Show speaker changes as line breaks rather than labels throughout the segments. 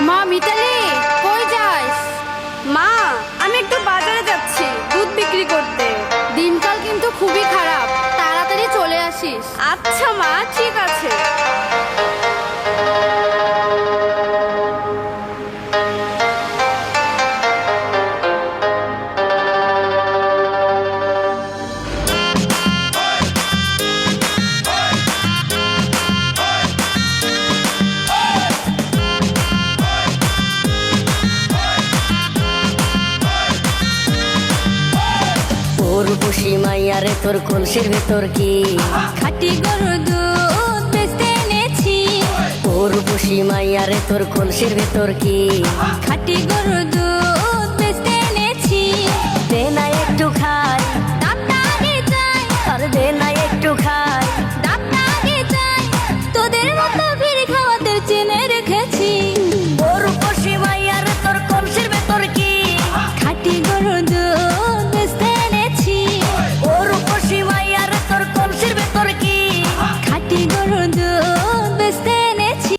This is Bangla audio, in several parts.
মা মিতালি, কই যাস?
মা, আমি একটু বাজারে যাচ্ছি দুধ বিক্রি করতে।
দিনকাল কিন্তু খুবই খারাপ, তাড়াতাড়ি চলে আসিস।
আচ্ছা মা, ঠিক আছে।
উর্বশী মাইয়ারে তোর কলসির ভেতর কি
খাটি গরু দুধ বেচতে এনেছি।
উর্বশী মাইয়ারে তোর কলসির ভেতর কি
খাটি গরু দুধ বেচতে এনেছি।
দে না একটু খাই,
দামটা আগে চাই,
আর দে না একটু খাই।
দামটা আগে চাই, তোদের মতো ভিড় খাওয়াতে চেনে রেখেছি।
উর্বশী মাইয়ারে তোর কলসির ভেতর কি
খাটি গরু দুধ বেচতে এনেছি।
উর্বশী মাইয়ারে তোর কলসির ভেতর কি
খাটি গরু দুধ বেচতে এনেছি।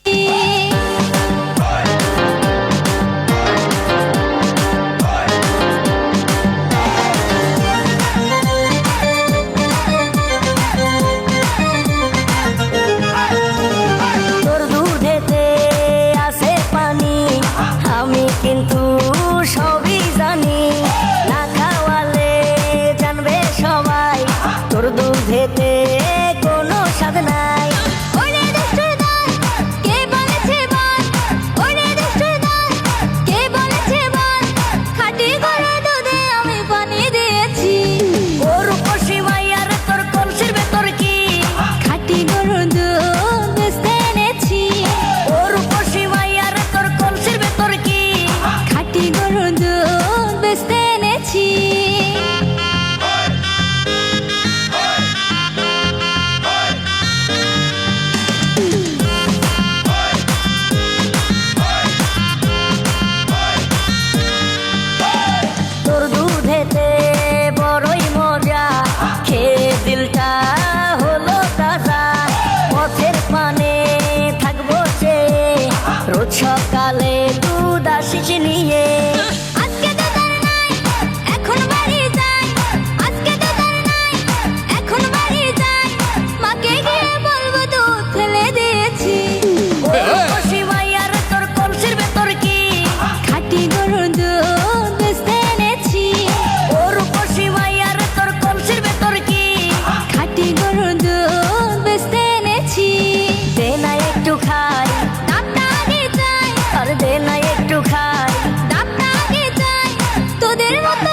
তোর দুধেতে আছে পানি, আমি কিন্তু সবই জানি। না খাওয়ালে জানবে সবাই তোর দুধেতে কোনো স্বাদ নাই।
ওরে দুষ্টুর দল, কে বলেছে বল? ওরে দুষ্টুর দল, কে বলেছে বল? খাটি গরুর দুধে আমি পানি দিয়েছি।
উর্বশী মাইয়ারে তোর কলসির ভেতর কি
খাটি গরুর দুধ বেচতে এনেছি।
উর্বশী মাইয়ারে তোর কলসির ভেতর কি
খাটি গরুর দুধ বেচতে এনেছি।
তোর দুধেতে বড়ই মজা, খেয়ে দিলটা হলো তাজা। পথের পানে থাকবো সে রোজ সকালে দুধ আসিস নিয়ে।
আজকে তো তার নাই, এখন বাড়ি যাই। আজকে তো তার নাই, এখন বাড়ি যাই। মাকে গিয়ে বলবো দুধ ফেলে দিয়েছি।
উর্বশী মাইয়ারে তোর কলসির ভেতর কি
খাটি গরুর দুধ বেচতে এনেছি।
উর্বশী মাইয়ারে তোর কলসির ভেতর কি
খাটি গরুর দুধ বেচতে এনেছি।
দে না একটু খাই,
দামটা আগে চাই,
আর দে না একটু খাই।
দামটা আগে চাই, তোদের মতো